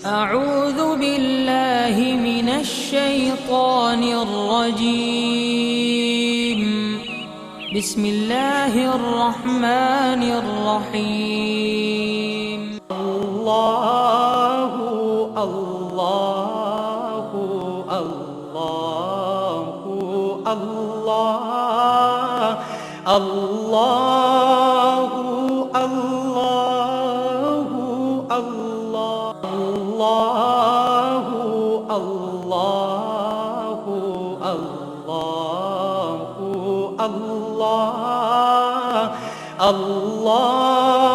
أعوذ بالله من الشيطان الرجيم بسم الله الرحمن الرحيم الله الله الله الله الله الله الله الله الله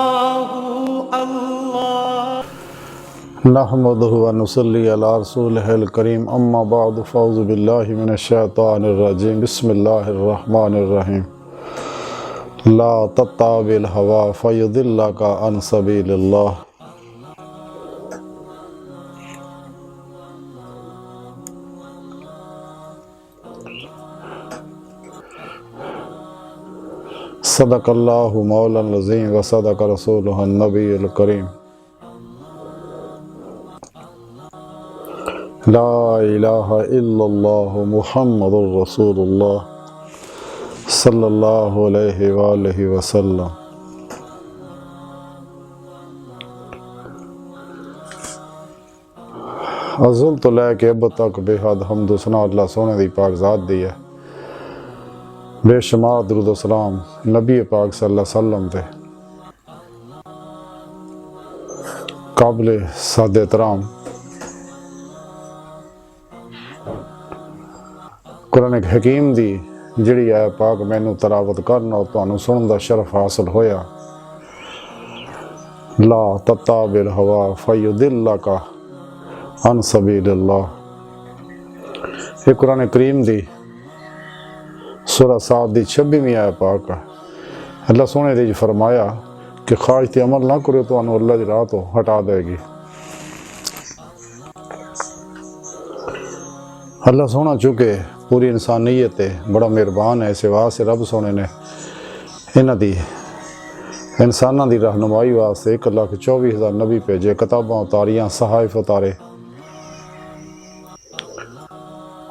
الله الله नहमदुहु व नुसल्ली अला रसूलिहिल करीम अम्मा बाद फ़अऊज़ु बिल्लाहि मिनश्शैतानिर रजीम बिस्मिल्लाहिर रहमानिर रहीम ला तत्ताबिल हवा फयुदिल्लका अन सबीलिल्लाह। सदक़ल्लाहु मौलाना अज़ीम व सदक़ रसूलुहुन नबियुल करीम। ला इलाहा इल्लल्लाह मुहम्मदुर रसूलुल्लाह सल्लल्लाहु अलैहि वालैहि वसल्लम। अज़ल तो लैके अब तक बेहद हम्द सना अल्लाह सोने दी पाक ज़ात दी है। बेशुमार दुरूद व सलाम नबी पाक सल्लल्लाहु अलैहि वसल्लम ते काबिल सादे एहतराम कुरान हकीम दी जिहड़ी है पाक मैनू तलावत करना और तुहानू सुनन दा शरफ हासिल होया। ला तत्ताबिल हवा फयुदिल्लका अन सबीलिल्लाह। ये कुरान करीम दी सूरह साद दी 26वीं आयत पाक है। अल्लाह सोने ने फरमाया कि ख्वाहिश ते अमल ना करो तो अल्लाह की राह तो हटा देगी। अल्लाह सोना चुके पूरी इंसानियत है बड़ा मेहरबान है। इस वास्ते रब सोने ने इन्हां दी इंसानां दी रहनुमाई वास्ते 1,24,000 नबी भेजे, किताबां उतारियां, सहाइफ उतारे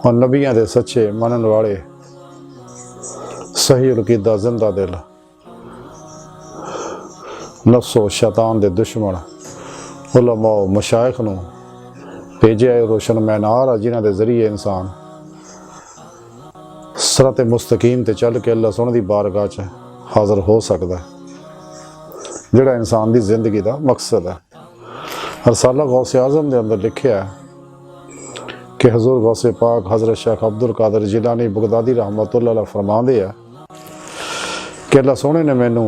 और नबियां दे सच्चे मनन वाले सही अकीदा जिंदा दिल नफ्सो शैतान दे दुश्मन उलमा मशाइख नूं भेजे रोशन मैनार जिन्हां दे जरिए इंसान सिरात मुस्तकीम ते चल के अल्लाह सोने दी बारगाह च हाज़र हो सकता है, जिहड़ा इंसान दी जिंदगी दा मकसद है। रसाला गौसे आज़म दे अंदर लिखिया है कि हजूर गौसे पाक हज़रत शेख अब्दुल कादिर जिलानी बगदादी रहमतुल्लाह अलैह फरमांदे है कि अल्लाह सोने ने मैनू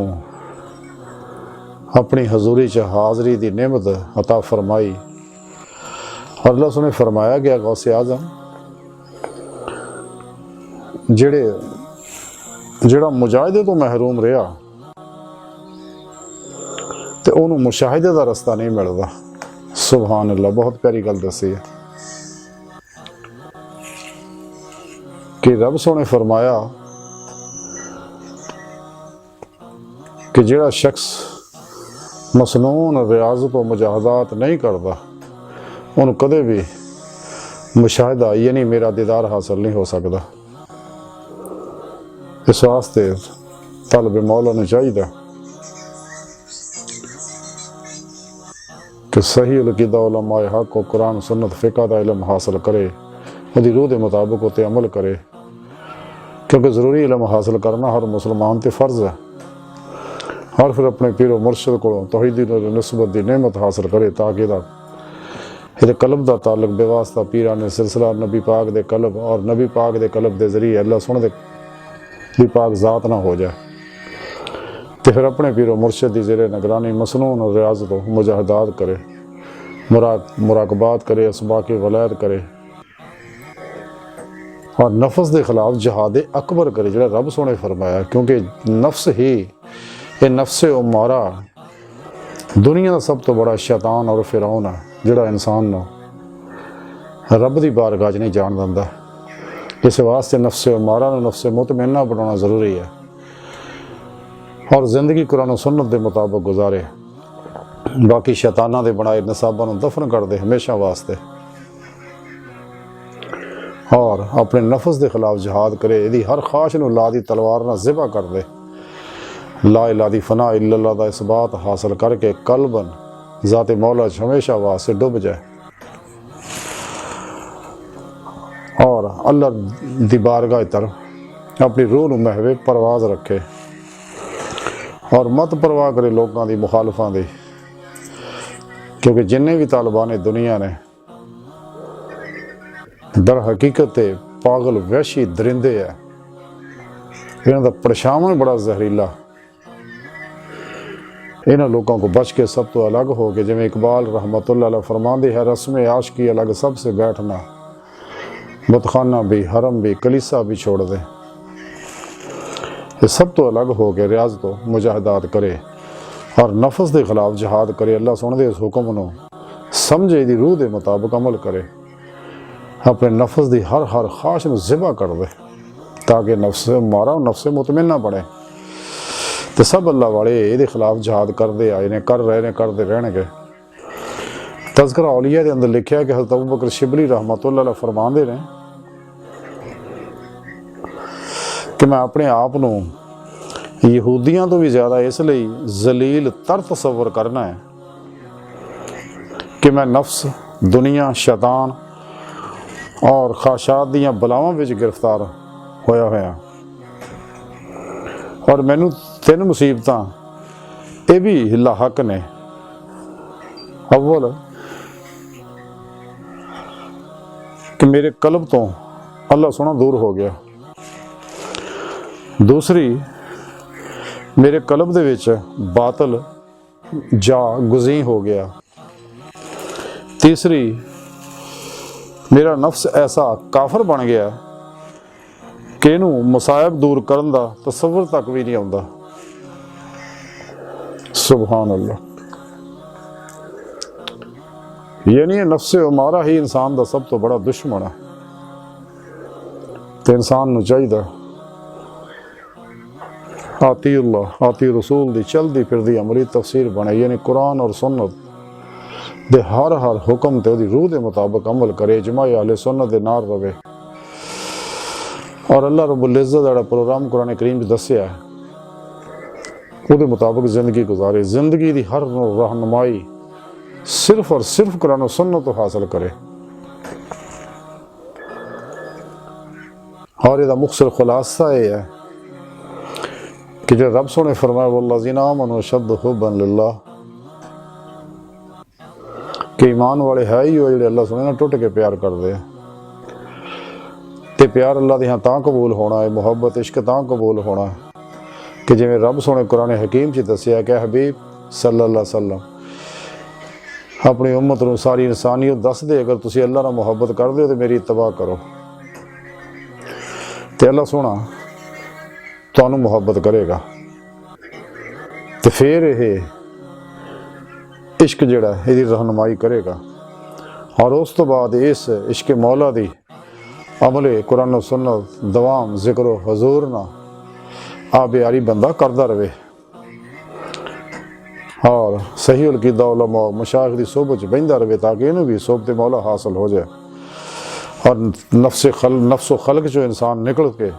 अपनी हजूरी च हाज़री दी नेमत अता फरमाई और अल्लाह सोने फरमाया गया गौसे आज़म जेड़ा मुजाहिदे तो महरूम रहा तो उन्होंने मुशाहिदे का रस्ता नहीं मिलता। सुभान अल्लाह, बहुत प्यारी गल दसी है कि रब सोने फरमाया कि जेड़ा शख्स मसनून रियाज़त और मुजाहदात नहीं करता उन्होंने कदे भी मुशाहिदा यानी मेरा दीदार हासिल नहीं हो सकता। इस वास्ते तलब मौला नूं चाहिए कि सही अकीदा उलमाए हक को कुरान सुन्नत फ़िक़ह दा इल्म हासिल करे, उहदी रूह के मुताबिक उते अमल करे, क्योंकि ज़रूरी इल्म हासिल करना हर मुसलमान ते फ़र्ज़ है। और फिर अपने पीरो मुर्शिद को तौहीदी नस्बत की नेमत हासिल करे ताकि ये कल्ब का ताल्लुक बेवास्ता पीराने सिलसिला नबी पाक दे कल्ब और नबी पाक दे कल्ब के जरिए अल्लाह सुन दे भी पाक ज़ात ना हो जाए। तो फिर अपने पीरो मुर्शिद की ज़ेरे निगरानी मसनून और रियाज़त मुजाहदात करे, मुराकबात करे, असबाक़ वलायत करे और नफ्स के खिलाफ जहाद अकबर करे, जो रब सोने फरमाया। क्योंकि नफ्स ही ये नफ्स उमारा दुनिया का सब तो बड़ा शैतान और फिरौन है, जोड़ा इंसान नूं रब की बारगाह नहीं जान दिंदा। इस वास्ते नफ्स उमारा नूं नफ्स मुतमइन्ना बनाना ज़रूरी है और ज़िंदगी कुरान सुन्नत के मुताबिक गुजारे। बाकी शैतानां दे बनाए नसाबां नूं दफन कर दे हमेशा वास्ते, और अपने नफस के खिलाफ जिहाद करे, यदि हर ख्वाहिश नूं ला दी तलवार नाल ज़िबा कर दे, ला इला दी फना इल्लल्लाह दा इसबात हासिल करके कल्बन ज़ाते मौला च हमेशा वास्ते डुब जाए और अल्लाह दी बारगाह तरफ अपनी रूह नूं महवे परवाज रखे और मत परवाह करे लोगों की मुखालफां दी, क्योंकि जिन्ने भी तालिबान दुनिया ने दर हकीकत पागल वैशी दरिंदे है, इन्हों का परछावां बड़ा जहरीला। इन्होंने लोगों को बच के सब तो अलग हो गए, जिमें इकबाल रहमतुल्लाह अलैह फरमाते है, रस्म आशिकी अलग सबसे बैठना, बुतखाना भी हरम भी कलीसा भी छोड़ दे। ये सब तो अलग हो गए, रियाज तो मुजाहिदात करे और नफस के खिलाफ जिहाद करे, अल्लाह सुन दे इस हुक्म नूं समझे, इहदी रूह के मुताबिक अमल करे, अपने नफस की हर ख्वाहिश नूं ज़िबा कर दे, ताकि नफ्स मारा नफ्स मुतमइन्ना बने। तो सब अल्लाह वाले ये खिलाफ जिहाद करते आए ने, कर रहे ने, करते रहणगे। तज़किरा औलिया के अंदर लिखा कि हज़रत अबू बकर शिबली रहमतुल्लाह अलैह फरमाते ने कि मैं अपने आप नूं यहूदियों तो भी ज़्यादा इसलिए जलील तर तसव्वुर करना है कि मैं नफ्स, दुनिया, शैतान और ख्वाहिशात दियां बलावां विच गिरफ्तार होया होया, और मैनू 3 मुसीबतां ये भी लाहक ने। अव्वल कि मेरे कल्ब तो अल्लाह सोना दूर हो गया, दूसरी मेरे कल्ब दे विच बातल जा गुज़ी हो गया, तीसरी मेरा नफ्स ऐसा काफर बन गया कि इनू मुसायब दूर करन दा तसव्वुर तक भी नहीं आउंदा। सुभान अल्लाह। यानी नफ्स उमारा ही इंसान का सब तो बड़ा दुश्मन है। तो इंसान नूं चाहिए आती अल्लाह आती रसूल दी चलती फिरदी अमली तफसीर बने, यानी कुरान और सुन्नत दे हर हुक्म ते उहदी रूह के मुताबिक अमल करे, जमाए अहले सुन्नत दे नाल रवे। और अल्लाह रब्बुल इज़्ज़त दा प्रोग्राम कुरान करीम च दस्सिया है, उसके मुताबिक जिंदगी गुजारे, जिंदगी की हर रहनुमाई सिर्फ और सिर्फ कुरान और सुन्नत तो हासिल करे। और इसका मुख्तसर खुलासा यह है कि जो रब सोने फरमाया वल्लज़ीना आमनू अशद्दु हुब्बन लिल्लाह, कि ईमान वाले है ही वो जो अल्लाह सोने ना टुट के प्यार करते हैं। तो प्यार अल्लाह के यहाँ तां कबूल होना है, मुहब्बत इश्क तां कबूल होना है कि जिमें रब सोने कुरान हकीम च दसिया कि हबीब सल्लल्लाहु अलैहि वसल्लम अपनी उम्मत नूं सारी इंसानियत दस दे, अगर तुसीं अल्लाह नाल मुहब्बत करदे हो तो मेरी इत्तबा करो, तो अल्लाह सोना तुहानूं मुहब्बत करेगा। तो फिर यह इश्क जिहड़ा इहदी रहनुमाई करेगा, और उस तो बाद इस इश्क मौला दी अमले कुरान सुन्नत दवाम जिक्र हजूर ना आबियारी बंदा करता रहे और सही अकीदा उलमा मशाइख की सोबत च बहिंदा रहे, ताकि इन्हूं भी सोबत मौला हासिल हो जाए और नफ्सो खल्क चो इंसान निकल के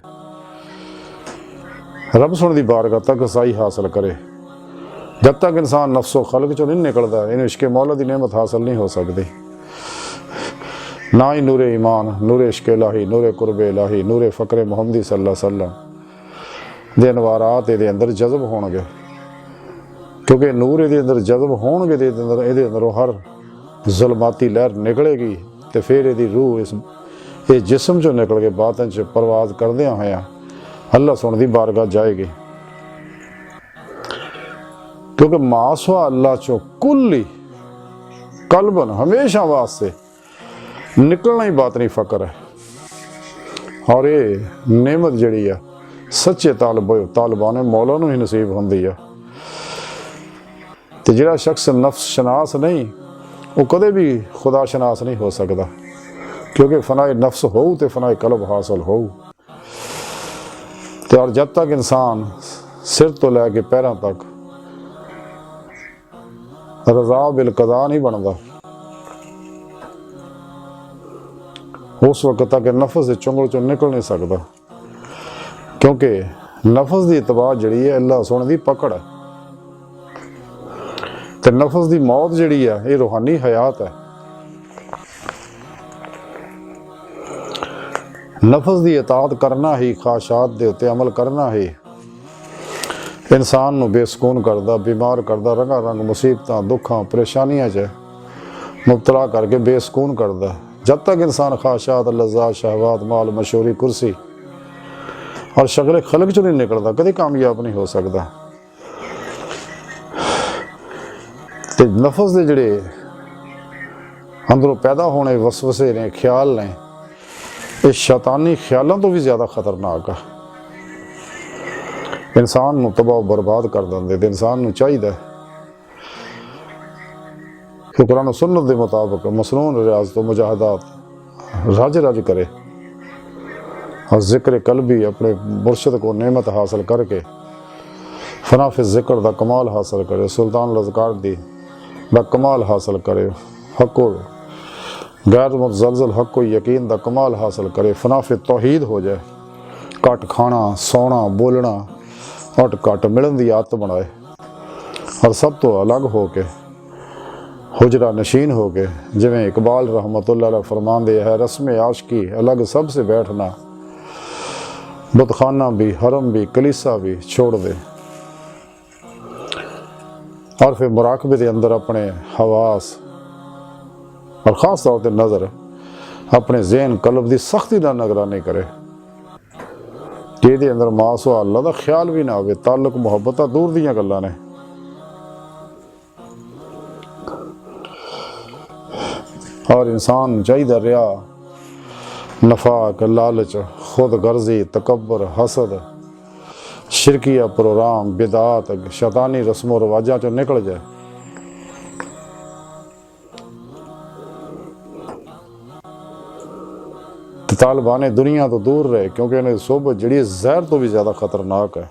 रब सुन दी बारगाह तक रसाई हासिल करे। जब तक इंसान नफ्सो खल्क चो नहीं निकलता, इन्हें इश्क मौला की नेमत हासिल नहीं हो सकती। ना ही नूरे ईमान, नूरे इश्क इलाही, नूरे कुर्ब इलाही, नूरे फ़क्र मुहम्मदी सल्लल्लाहु अलैहि वसल्लम दे अनवारात ये अंदर जज़ब होणगे, क्योंकि नूर ये अंदर जज़ब होणगे, ये अंदरों हर जुल्माती लहर निकलेगी, तो फिर ये रूह इस जिसम चो निकल के बातन च परवाज करदे होया अल्लाह सुन दी बारगाह जाएगी। क्योंकि मासवा अल्लाह चो कुल्ली कल्बन हमेशा वास्ते निकलना ही बातनी फ़क्र है। और ये नेमत जड़ी है सच्चे तालिबान मौला नूं ही नसीब होंदी है। तो जिहड़ा शख्स नफ्स शनास नहीं, वो कदे भी खुदा शनास नहीं हो सकता, क्योंकि फनाए नफ्स हो तो फनाए कल्ब हासिल हो। तो और जब तक इंसान सिर तो लैके पैरों तक रज़ा बिल कज़ा नहीं बनता। उस वक्त तक नफस के चुंगल चो निकल नहीं सकता, क्योंकि नफस की इतबा जी है अल्लाह सुने की पकड़ है। तो नफस की मौत जी है ये रूहानी हयात है। नफस की इताअत करना ही, ख्वाहिशात के उत्ते अमल करना ही इंसान नूं बेसकून करदा, बीमार करदा, रंगा रंग मुसीबतां, दुखां, परेशानियां च मुबतला करके बेसकून करदा। जब तक इंसान ख्वाहिशात, लज़्ज़ात, शहवात, माल, मशहूरी, कुर्सी और शक्ल खलक चो नहीं निकलता, कभी कामयाब नहीं हो सकता। ते नफस के जिहड़े अंदरों पैदा होने वसवसे ने, ख्याल ने, ये शैतानी ख्यालों तो भी ज़्यादा खतरनाक है। इंसान नूं तबाह बर्बाद कर देंदे। ते इंसान नूं चाहिए कि कुरान सुन्नत के मुताबिक मसनून रियाज तो मुजाहदात रज रज करे और जिक्र कल्बी अपने मुर्शद को नेमत हासिल करके फनाफि जिक्र दा कमाल हासिल करे, सुल्तान लज़कार दी दा कमाल हासिल करे, हक़ो गैर मुतज़लज़ल हक़ यकीन दा कमाल हासिल करे, फनाफि तौहीद हो जाए, घट खाना, सोना, बोलना और घट मिलन की आदत बनाए और सब तो अलग हो के हुजरा नशीन हो के, जिमें इकबाल रहमतुल्लाह अलैह फरमांदे है, रस्म आशिकी अलग सबसे बैठना, बुतखाना भी, हरम भी, कलीसा भी छोड़ दे और फिर मुराकबे के अंदर अपने हवास और ख़ास तौर पर नज़र अपने ज़हन कल्ब की सख्ती नाल निगरानी करे कि ये अंदर मास व अल्लाह का ख्याल भी ना आवे, ताल्लुक मुहब्बत दूर दीयां गल्लां ने। और इंसान चाहिए रिया, नफाक, लालच, खुद गर्जी, तकब्बर, हसद, शिरकिया प्रोग्राम, बिदात, शैतानी रस्मों रवाजा चो निकल जाए। तालिबान दुनिया तो दूर रहे, क्योंकि इन्हें सोबत जी जहर तो भी ज़्यादा खतरनाक है।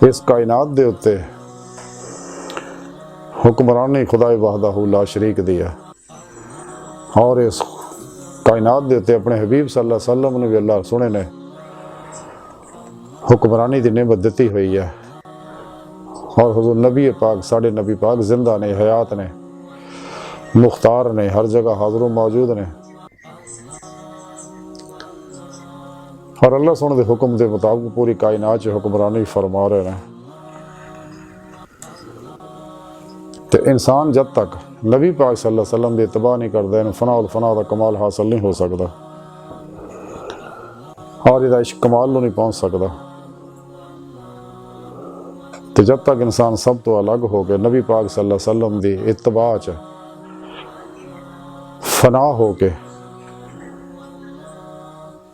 इस कायनात दे उत्ते हुक्मरानी खुदाए वहदहू ला शरीक दी है और इस कायनात दे उत्ते अपने हबीब सल्लल्लाहु अलैहि वसल्लम ने भी अल्लाह सुने ने हुक्मरानी की नेमत दी हुई है। और हुजूर नबी पाक, साढ़े नबी पाक जिंदा ने, हयात ने, मुख्तार ने, हर जगह हाजिर मौजूद ने और अल्लाह सुने के हुक्म के मुताबिक पूरी कायनात हुक्मरानी फरमा रहे हैं। तो इंसान जब तक नबी पाक सल्लल्लाहु अलैहि वसल्लम की इत्तबा नहीं करता, इन फना उल फना का कमाल हासिल नहीं हो सकता और इसका इश्क कमाल नहीं पहुँच सकता। तो जब तक इंसान सब तो अलग हो गए नबी पाक सल्लल्लाहु अलैहि वसल्लम की इत्तबा च फना हो के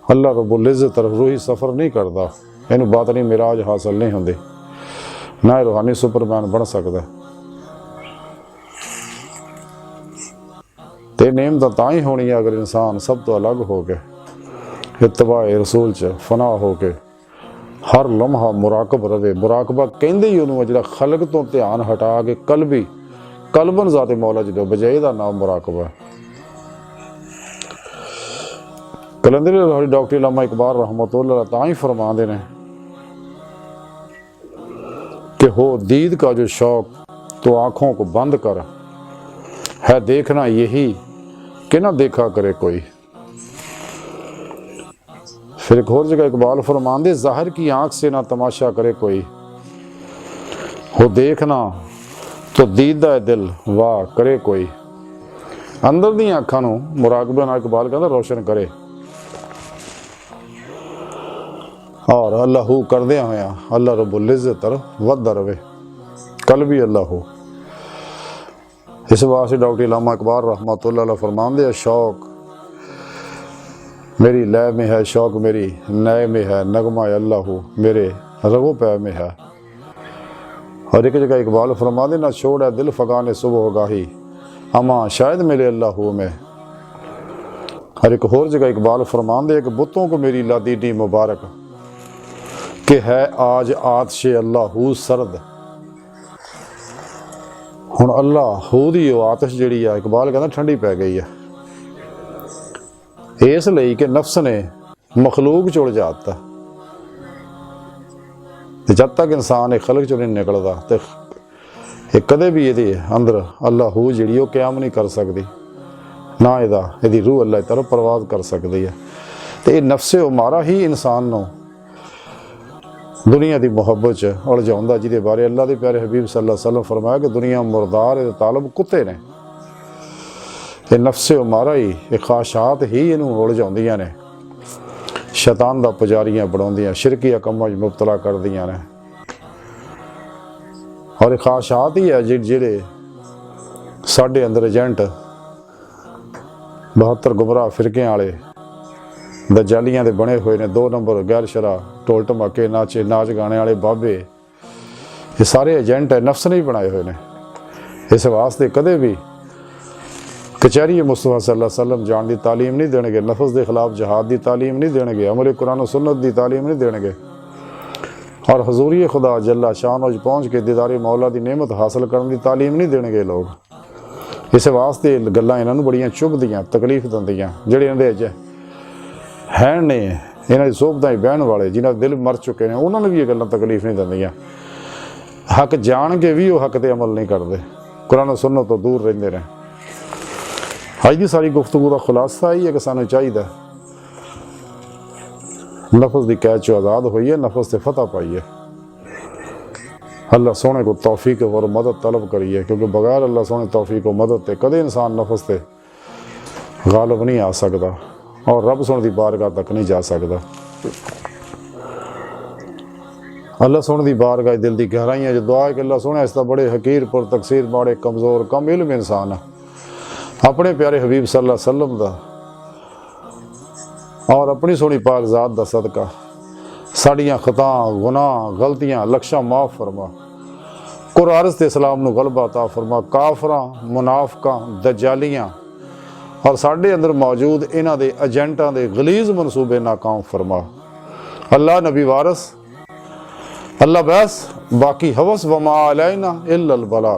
अल्लाह रब्बुल इज़्ज़त तरफ रूही सफ़र नहीं करता, इनू बातनी मिराज हासिल नहीं होंदी, ना रूहानी सुपरमैन बन सकता। तो नेमत तां ही होनी है अगर इंसान सब तो अलग हो के इत्तबा रसूल च फना हो के हर लम्हा मुराकब रवे। मुराकबा कहते ही उन्होंने जो खलक तो ध्यान हटा के कलबन ज़ाते मौला जो बजाए का नाम मुराकबा है। कलंदर डॉक्टर अल्लामा इकबाल रहमतुल्लाह तां ही फरमाते हैं कि हो दीद का जो शौक तो आँखों को बंद कर, है देखना यही कि ना देखा करे कोई। फिर एक और जगह इकबाल फरमाते, ज़ाहिर की आँख से ना तमाशा करे कोई, हो देखना तो दीदा दिल वाह करे कोई। अंदर दी अखां नूं मुराकबे नाल इकबाल कहंदा रोशन करे और अल्लाहू करदे होया अल्लाह रब्बुल इज़्ज़त तरफ वधदा रवे, कल भी अल्लाह हो। इस वास्ते डॉक्टर अल्लामा इकबाल रहमतुल्लाह अलैह फरमाते हैं, शौक मेरी लय में है, शौक मेरी नय में है, नगमा अल्लाह मेरे रगो पै में है। और एक जगह इकबाल फरमाते, ना छोड़ है दिल फ़गाने सुबह गाही, अमा शायद मेरे अल्लाह में। और एक और जगह इकबाल फरमाते, कि बुतों को मेरी लादी डी मुबारक, کہ ہے آج آتش اللہ سرد. ہن اللہ دی وہ آتش جڑی ہے اقبال کہنا ٹھنڈی پی گئی ہے اس لئی کہ نفس نے مخلوق چ الجھاتا. جب تک انسان ایک خلق چوں نہیں نکلدا تے کدے بھی یہ اندر اللہ جڑی وہ قیام نہیں کر سکتی نہ یہ روح اللہ کی طرف پرواز کر سکتی ہے. تو یہ نفس مارا ہی انسان نو دنیا دی محبت الجھاؤندا جہدے بارے اللہ دے پیارے حبیب صلی اللہ علیہ وسلم فرمایا کہ دنیا مردار طالب کتے نے. یہ نفس مارا ہی یہ خواہشات ہی انہوں الجھاؤندیاں نے شیطان دا پجاریاں بناؤندیاں شرکیہ کماں مبتلا کر دیاں نے. اور یہ خواہشات ہی ہے جڑے ساڈے اندر ایجنٹ 72 گمراہ فرقے والے دجالیاں دے بنے ہوئے نے 2 نمبر غیر شرع ٹول ٹماکے ناچ گانے والے بابے یہ سارے ایجنٹ ہے نفس نے بنائے ہوئے نے. اس واسطے کدے بھی کچہری مصطفیٰ صلی اللہ علیہ وسلم جان دی تعلیم نہیں دین گے نفس دے خلاف جہاد دی تعلیم نہیں دین گے عمل قرآن و سنت دی تعلیم نہیں دین گے اور حضوری خدا جل شان پہنچ کے دیدار مولا دی نعمت حاصل کرنے دی تعلیم نہیں دین گے لوگ. اس واسطے گلاں انہاں نوں بڑیاں چبھدیاں تکلیف دیندیاں جڑے اندے ہے نے انہاں دی صحبتاں بہن والے جنہاں دل مر چکے ہیں انہاں نوں بھی یہ گلاں تکلیف نہیں دیندیاں. حق جان کے بھی وہ حق تے عمل نہیں کرتے قرآن و سنت تو دور رہندے نے. اج دی ساری گفتگو کا خلاصہ ہی ہے کہ سانوں چاہیے نفس دی قید چوں آزاد ہوئی ہے نفس سے فتح پائی ہے. اللہ سونے کو توفیق اور مدد طلب کری ہے کیونکہ بغیر اللہ سونے توفیق و مدد تے کدے انسان نفس تے غالب نہیں آ سکتا اور رب سونے دی بارگاہ تک نہیں جا سکتا. اللہ سونے دی بارگاہ دل دی گہرائیاں جو دعا ہے کہ اللہ سونے اس طرح بڑے حقیر پر تقصیر ماڑے کمزور کم علم انسان ہے اپنے پیارے حبیب صلی اللہ علیہ وسلم دا اور اپنی سونی پاک ذات دا صدقہ ساڑیاں خطاں گناہ غلطیاں لکشاں معاف فرما قرآن تے اسلام نو غلبہ عطا فرما کافراں منافقاں دجالیاں اور ساڑے اندر موجود انہاں دے ایجنٹاں دے غلیظ منصوبے ناکام فرما. اللہ نبی وارث اللہ بس باقی حوث وما علینا الا البلاغ.